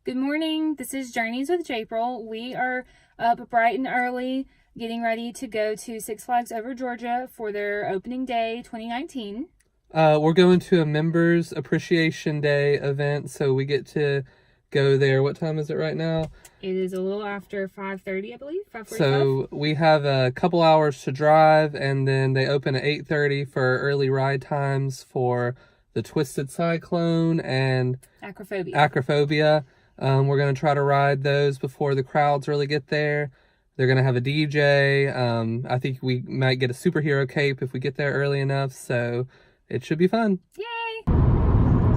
Good morning. This is Journeys with Japril. We are up bright and early getting ready to go to Six Flags Over Georgia for their opening day 2019. We're going to a Members Appreciation Day event, so we get to go there. What time is it right now? It is a little after 5:30, I believe, 5:45. So we have a couple hours to drive, and then they open at 8:30 for early ride times for the Twisted Cyclone and Acrophobia. We're going to try to ride those before the crowds really get there. They're going to have a DJ. I think we might get a superhero cape if we get there early enough, so it should be fun. Yay!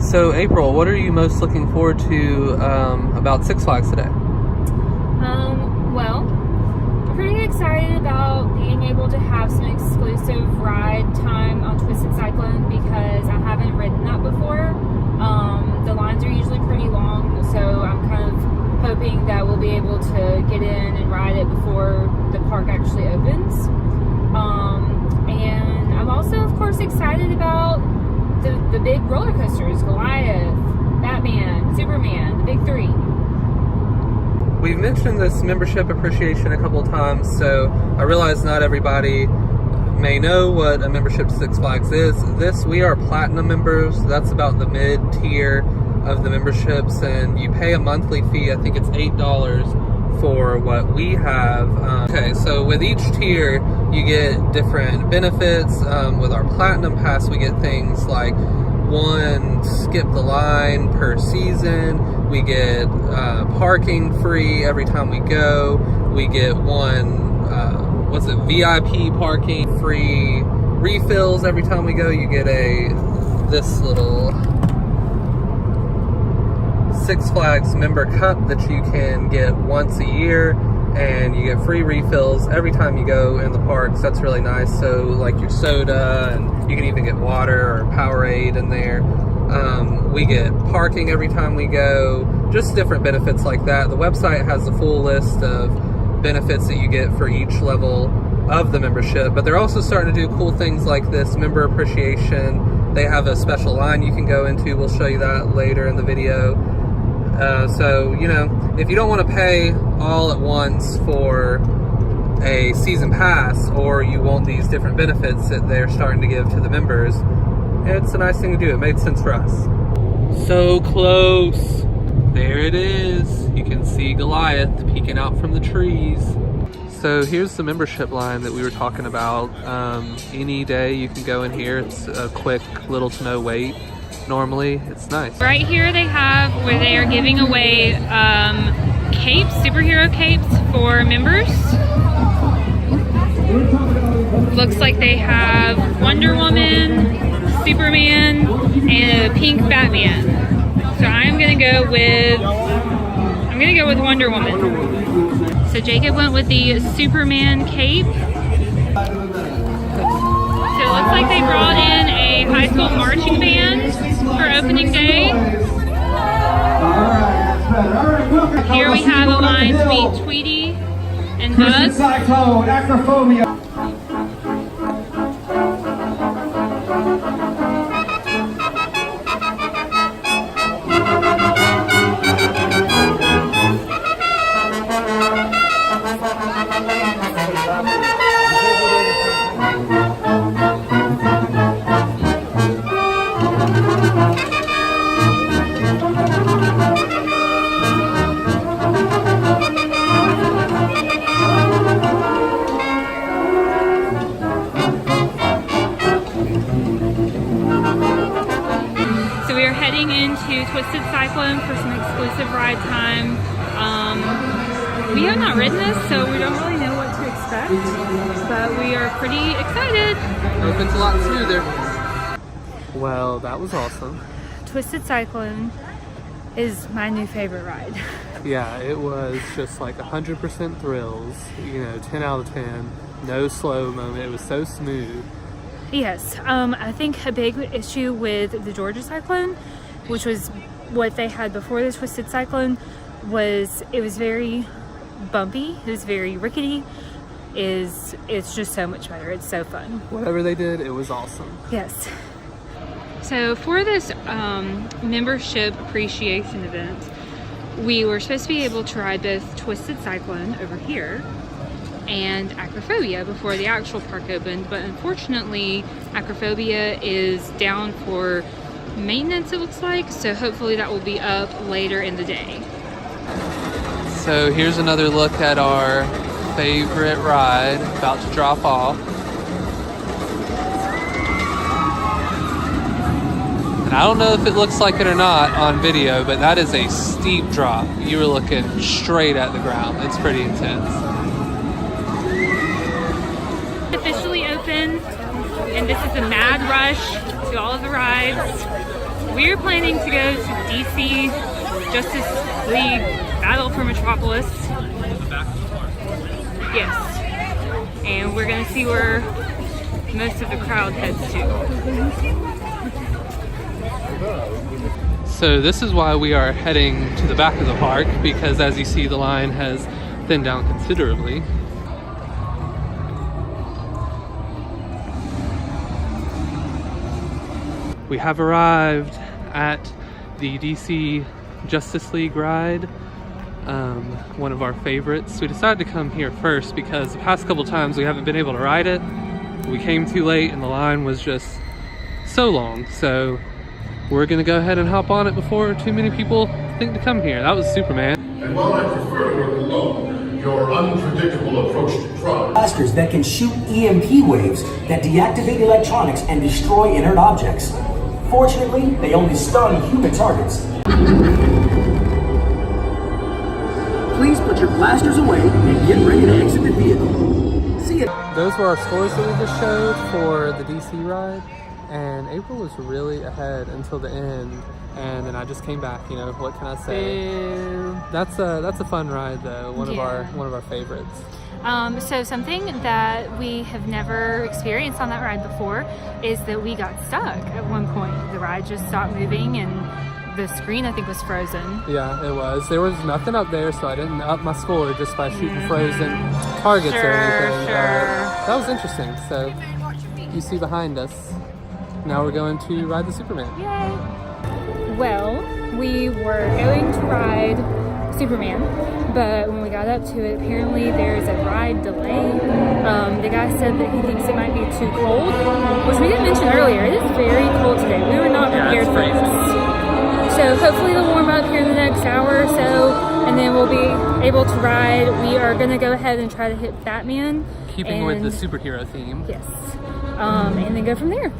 So, April, what are you most looking forward to about Six Flags today? Well, I'm pretty excited about being able to have some exclusive ride time on Twisted Cyclone because I haven't ridden that before. The lines are usually pretty long, so I'm kind of hoping that we'll be able to get in and ride it before the park actually opens. And I'm also, of course, excited about the big roller coasters: Goliath, Batman, Superman, the big three. We've mentioned this membership appreciation a couple times, so I realize not everybody may know what a membership to Six Flags is. We are platinum members. That's about the mid-tier of the memberships, and you pay a monthly fee. I think it's $8 for what we have. Okay, so with each tier, you get different benefits. With our platinum pass, we get things like one skip the line per season. We get parking free every time we go. We get one VIP parking, free refills every time we go. You get this little Six Flags member cup that you can get once a year, and you get free refills every time you go in the parks. That's really nice. So like your soda, and you can even get water or Powerade in there. We get parking every time we go, just different benefits like that. The website has a full list of benefits that you get for each level of the membership, but they're also starting to do cool things like this member appreciation. They have a special line you can go into. We'll show you that later in the video. So, you know, if you don't want to pay all at once for a season pass, or you want these different benefits that they're starting to give to the members, it's a nice thing to do. It made sense for us. So close. There it is. You can see Goliath peeking out from the trees. So here's the membership line that we were talking about. Any day you can go in here. It's a quick, little to no wait. Normally, it's nice. Right here they have where they are giving away capes, superhero capes for members. Looks like they have Wonder Woman, Superman, and a pink Batman. So I'm gonna go with Wonder Woman. So Jacob went with the Superman cape. So it looks like they brought in a high school marching band for opening day. Here we have a line to meet Tweety and Buzz. Cyclone, Acrophobia. So we are heading into Twisted Cyclone for some exclusive ride time. We have not ridden this, so we don't really know what to expect, but we are pretty excited. Hope it's a lot smoother. Well, that was awesome. Twisted Cyclone is my new favorite ride. Yeah, it was just like 100% thrills, you know, 10 out of 10, no slow moment. It was so smooth. Yes, I think a big issue with the Georgia Cyclone, which was what they had before the Twisted Cyclone, was it was very bumpy, it was very rickety. It's just so much better. It's so fun. Whatever they did, it was awesome. Yes. So for this membership appreciation event, we were supposed to be able to ride both Twisted Cyclone over here and Acrophobia before the actual park opened, but unfortunately Acrophobia is down for maintenance, it looks like, so hopefully that will be up later in the day. So here's another look at our favorite ride about to drop off. And I don't know if it looks like it or not on video, but that is a steep drop. You were looking straight at the ground. It's pretty intense. Officially open, and this is a mad rush to all of the rides. We're planning to go to DC Justice League Battle for Metropolis. Yes, and we're gonna see where most of the crowd heads to. So this is why we are heading to the back of the park, because as you see, the line has thinned down considerably. We have arrived at the DC Justice League ride, one of our favorites. We decided to come here first because the past couple times we haven't been able to ride it. We came too late and the line was just so long. So we're gonna go ahead and hop on it before too many people think to come here. That was Superman. And while I prefer your cologne, your unpredictable approach to crime. Blasters that can shoot EMP waves that deactivate electronics and destroy inert objects. Fortunately, they only stun human targets. Please put your blasters away and get ready to exit the vehicle. See ya. Those were our scores that we just showed for the DC ride, and April was really ahead until the end, and then I just came back. You know, what can I say? Boo. That's a fun ride though. One of our favorites. So something that we have never experienced on that ride before is that we got stuck at one point. The ride just stopped moving and the screen, I think, was frozen. Yeah, it was. There was nothing up there, so I didn't up my score just by shooting frozen targets or anything. That was interesting. So you see behind us, now we're going to ride the Superman. Yay! Well, we were going to ride Superman, but when we got up to it, apparently there's a ride delay. The guy said that he thinks it might be too cold, which we didn't mention earlier. It is very cold today. We were not prepared for this. So hopefully it'll warm up here in the next hour or so, and then we'll be able to ride. We are going to go ahead and try to hit Batman. Keeping with the superhero theme. Yes. And then go from there.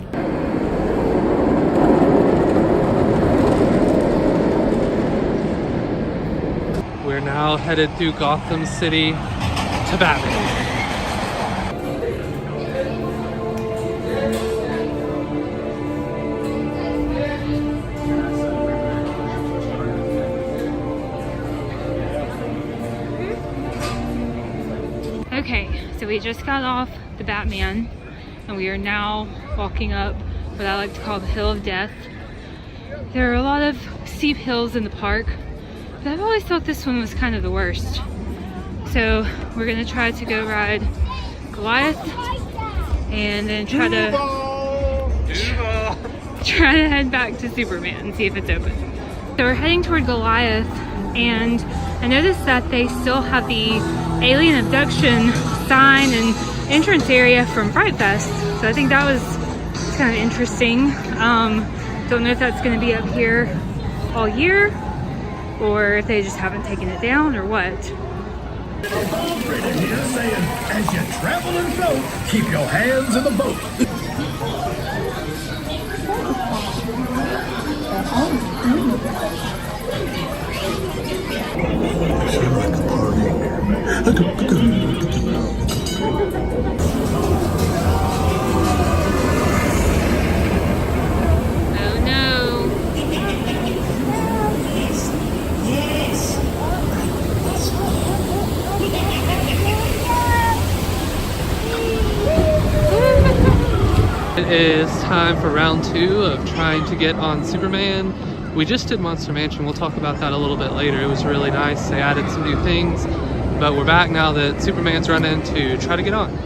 We're now headed through Gotham City to Batman. Okay, so we just got off the Batman and we are now walking up what I like to call the Hill of Death. There are a lot of steep hills in the park, but I've always thought this one was kind of the worst. So we're gonna try to go ride Goliath and then try to head back to Superman and see if it's open. So we're heading toward Goliath, and I noticed that they still have the alien abduction sign and entrance area from Fright Fest. So I think that was kind of interesting. Don't know if that's gonna be up here all year, or if they just haven't taken it down, or what. Operator here saying, as you travel and float, keep your hands in the boat. Oh no. It is time for round 2 of trying to get on Superman. We just did Monster Mansion. We'll talk about that a little bit later. It was really nice. They added some new things, but we're back now that Superman's running to try to get on.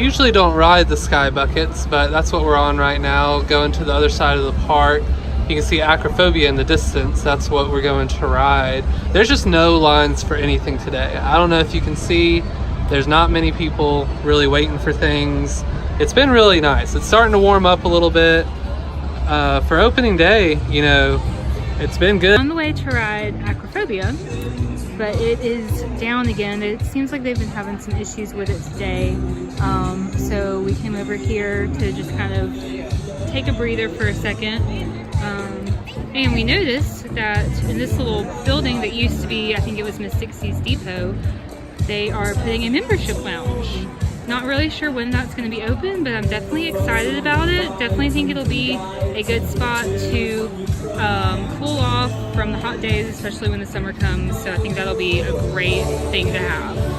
usually don't ride the sky buckets, but that's what we're on right now, going to the other side of the park. You can see Acrophobia in the distance. That's what we're going to ride. There's just no lines for anything today. I don't know if you can see, there's not many people really waiting for things. It's been really nice. It's starting to warm up a little bit. For opening day, you know, it's been good. On the way to ride Acrophobia, but it is down again. It seems like they've been having some issues with it today. So we came over here to just kind of take a breather for a second. And we noticed that in this little building that used to be, I think it was Mystic Seas Depot, they are putting a membership lounge. Not really sure when that's going to be open, but I'm definitely excited about it. Definitely think it'll be a good spot to cool off from the hot days, especially when the summer comes. So I think that'll be a great thing to have.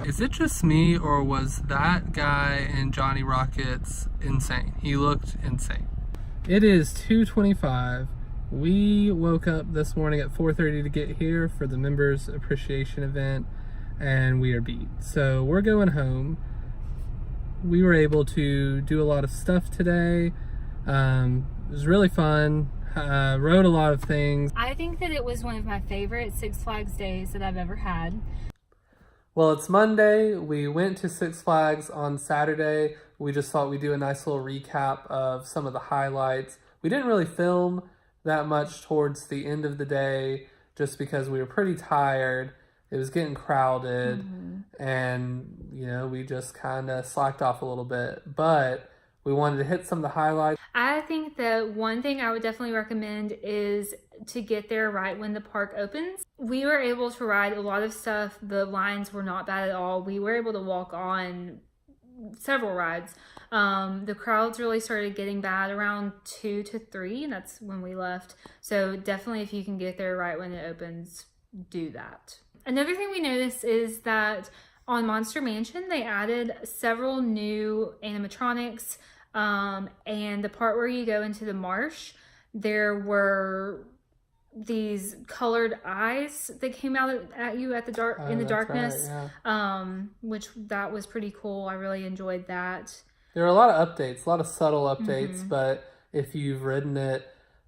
Is it just me, or was that guy in Johnny Rockets insane? He looked insane. It is 2:25. We woke up this morning at 4:30 to get here for the members appreciation event, and we are beat. So we're going home. We were able to do a lot of stuff today. It was really fun. Rode a lot of things. I think that it was one of my favorite Six Flags days that I've ever had. Well, it's Monday. We went to Six Flags on Saturday. We just thought we'd do a nice little recap of some of the highlights. We didn't really film that much towards the end of the day just because we were pretty tired. It was getting crowded, and you know, we just kind of slacked off a little bit, but we wanted to hit some of the highlights. I think that one thing I would definitely recommend is to get there right when the park opens. We were able to ride a lot of stuff. The lines were not bad at all. We were able to walk on several rides. The crowds really started getting bad around 2 to 3, and that's when we left. So definitely, if you can get there right when it opens, do that. Another thing we noticed is that on Monster Mansion, they added several new animatronics, and the part where you go into the marsh, there were these colored eyes that came out at you at the dark in the darkness, right, which that was pretty cool. I really enjoyed that. There are a lot of updates, a lot of subtle updates, but if you've ridden it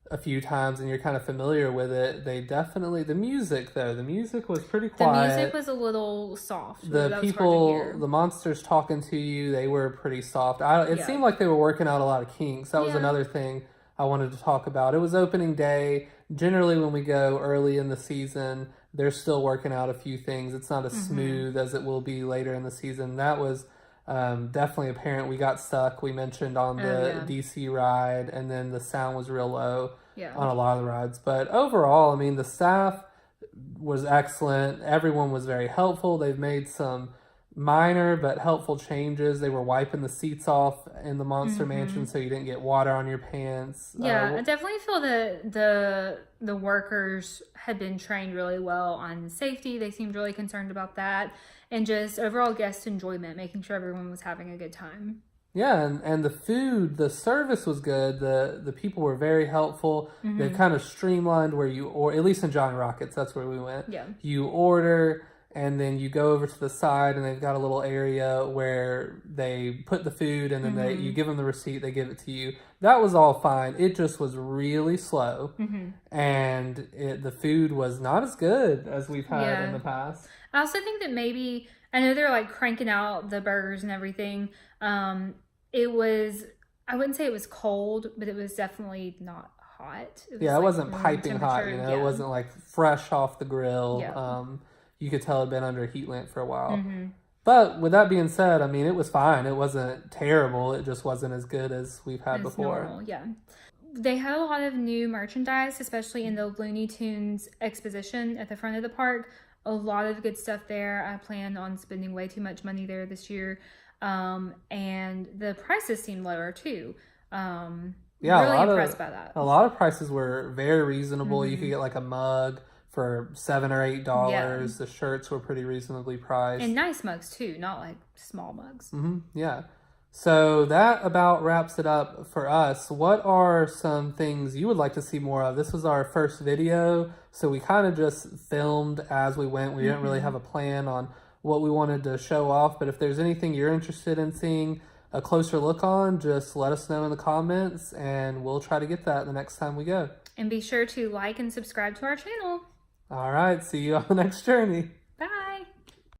a few times and you're kind of familiar with it, they definitely, the music was pretty quiet. The music was a little soft. The people, the monsters talking to you, they were pretty soft. It seemed like they were working out a lot of kinks. That was another thing I wanted to talk about. It was opening day. Generally, when we go early in the season, they're still working out a few things. It's not as smooth as it will be later in the season. That was definitely apparent. We got stuck, we mentioned, on the DC ride, and then the sound was real low on a lot of the rides. But overall, I mean, the staff was excellent. Everyone was very helpful. They've made some minor but helpful changes. They were wiping the seats off in the Monster Mansion so you didn't get water on your pants. I definitely feel that the workers had been trained really well on safety. They seemed really concerned about that, and just overall guest enjoyment, making sure everyone was having a good time. Yeah, and the food, the service was good. The people were very helpful. They've kind of streamlined where you, or at least in Johnny Rockets, that's where we went. Yeah. You order, and then you go over to the side, and they've got a little area where they put the food, and then you give them the receipt, they give it to you. That was all fine. It just was really slow, and the food was not as good as we've had in the past. I also think that maybe, I know they're like cranking out the burgers and everything. It was, I wouldn't say it was cold, but it was definitely not hot. It wasn't piping hot, you know, it wasn't like fresh off the grill. You could tell it had been under a heat lamp for a while. But with that being said, I mean, it was fine. It wasn't terrible. It just wasn't as good as we've had before. Normal, they had a lot of new merchandise, especially in the Looney Tunes exposition at the front of the park. A lot of good stuff there. I plan on spending way too much money there this year. And the prices seemed lower too. Really impressed by that. A lot of prices were very reasonable. You could get like a mug for $7 or $8. The shirts were pretty reasonably priced. And nice mugs too, not like small mugs. So that about wraps it up for us. What are some things you would like to see more of? This was our first video, so we kind of just filmed as we went. We didn't really have a plan on what we wanted to show off, but if there's anything you're interested in seeing a closer look on, just let us know in the comments and we'll try to get that the next time we go. And be sure to like and subscribe to our channel. All right, see you on the next journey.